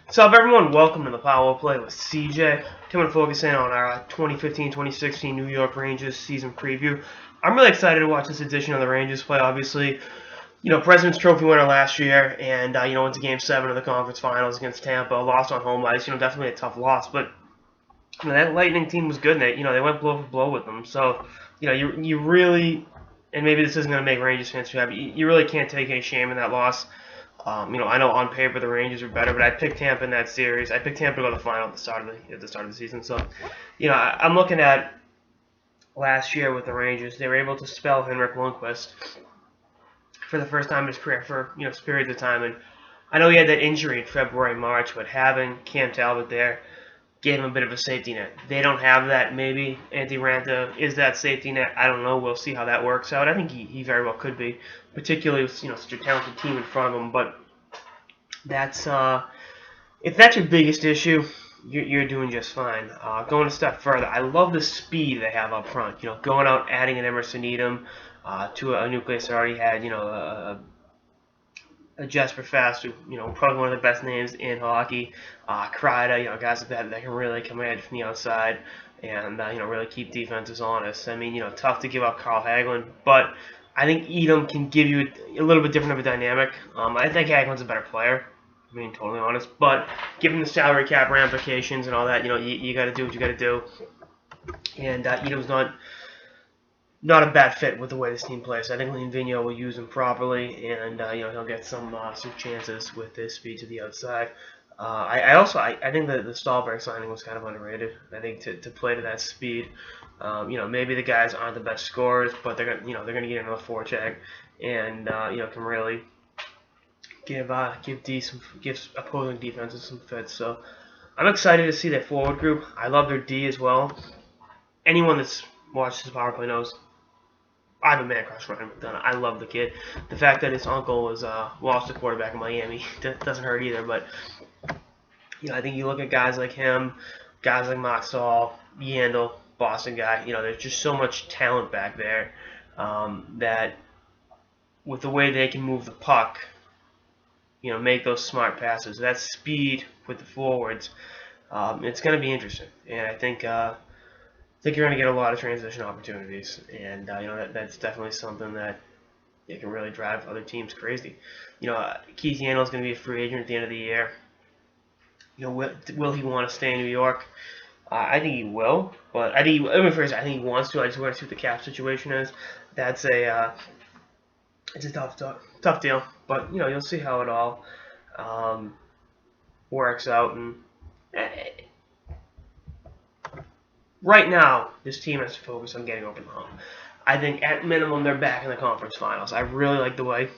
What's up, everyone? Welcome to the Power Play with CJ. I'm going to focus in on our 2015-2016 New York Rangers season preview. I'm really excited to watch this edition of the Rangers play. Obviously, President's Trophy winner last year, and went to Game 7 of the conference finals against Tampa. Lost on home ice. Definitely a tough loss, but that Lightning team was good. And they went blow for blow with them. So, you really, and maybe this isn't going to make Rangers fans too happy. You really can't take any shame in that loss. I know on paper the Rangers are better, but I picked Tampa in that series. I picked Tampa to go to the final at the start of the season. So, I'm looking at last year with the Rangers. They were able to spell Henrik Lundqvist for the first time in his career for periods of time. And I know he had that injury in February, March, but having Cam Talbot there gave him a bit of a safety net. They don't have that. Maybe Antti Ranta is that safety net. I don't know. We'll see how that works out. I think he very well could be, particularly with such a talented team in front of him. But that's if that's your biggest issue, you're doing just fine. Going a step further, I love the speed they have up front. Going out, adding an Emerson Needham to a nucleus that already had a Jesper Fast, who, probably one of the best names in hockey. Kreider, guys like that can really come at from the outside and, really keep defenses honest. I mean, tough to give up Carl Hagelin, but I think Edom can give you a little bit different of a dynamic. I think Hagelin's a better player, being totally honest, but given the salary cap ramifications and all that, you got to do what you got to do. And Edom's not a bad fit with the way this team plays. I think Lean Vigneault will use him properly, and he'll get some chances with his speed to the outside. I think that the Stahlberg signing was kind of underrated. I think to play to that speed, maybe the guys aren't the best scorers, but they're gonna get another forecheck, and can really give opposing defenses some fits. So I'm excited to see their forward group. I love their D as well. Anyone that's watched this power play knows I have a man crush on Ryan McDonough. I love the kid. The fact that his uncle was lost a quarterback in Miami doesn't hurt either. But I think you look at guys like him, guys like Mark Stahl, Yandel, Boston guy. There's just so much talent back there that with the way they can move the puck, make those smart passes, that speed with the forwards, it's going to be interesting. And I think you're going to get a lot of transition opportunities, and that's definitely something that it can really drive other teams crazy. Keith Yandel is going to be a free agent at the end of the year. Will he want to stay in New York? I think he will, but I think he wants to. I just want to see what the cap situation is. That's it's a tough deal, but you'll see how it all works out. And right now, this team has to focus on getting over the hump. I think at minimum they're back in the conference finals. I really like the way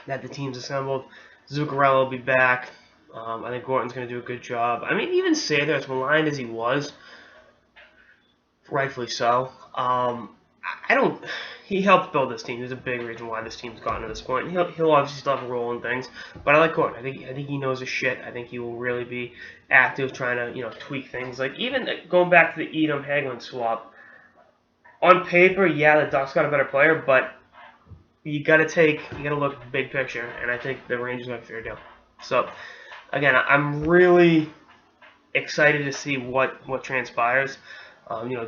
that the team's assembled. Zuccarello will be back. I think Gorton's going to do a good job. I mean, even Sather, as maligned as he was, rightfully so. He helped build this team. There's a big reason why this team's gotten to this point. He'll obviously still have a role in things, but I like Gordon. I think he knows his shit. I think he will really be active, trying to tweak things. Like even going back to the Edom Hagelin swap. On paper, yeah, the Ducks got a better player, but you gotta look at the big picture, and I think the Rangers got a fair deal. So again, I'm really excited to see what transpires.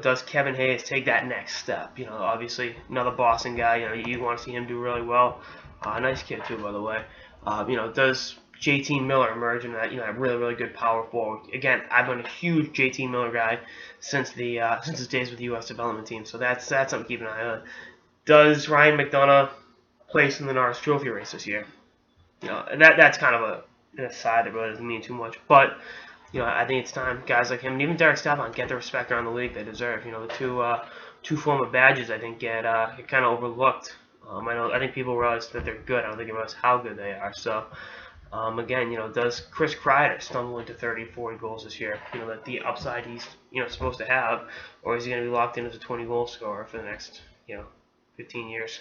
Does Kevin Hayes take that next step? Obviously another Boston guy. You want to see him do really well. Nice kid too, by the way. Does JT Miller emerge in that? A really really good power forward. Again, I've been a huge JT Miller guy since his days with the U.S. development team. So that's something to keep an eye on. Does Ryan McDonough place in the Norris Trophy race this year? That's kind of an aside that really doesn't mean too much, but. I think it's time guys like him and even Derek Stepan get the respect around the league they deserve. The two former badges I think get kind of overlooked. I think people realize that they're good. I don't think they realize how good they are. So again, does Chris Kreider stumble into 30, 40 goals this year? That the upside he's supposed to have, or is he going to be locked in as a 20-goal scorer for the next 15 years?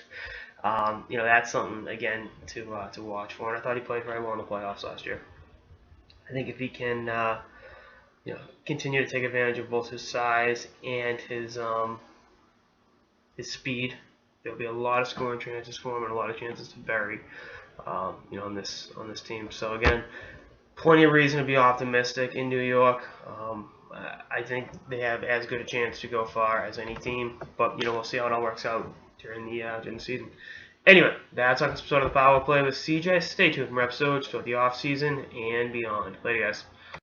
That's something again to watch for. And I thought he played very well in the playoffs last year. I think if he can, continue to take advantage of both his size and his speed, there'll be a lot of scoring chances for him and a lot of chances to bury, on this team. So again, plenty of reason to be optimistic in New York. I think they have as good a chance to go far as any team, but we'll see how it all works out during the season. Anyway, that's our episode of the Power Play with CJ. Stay tuned for more episodes throughout the off season and beyond. Later, guys.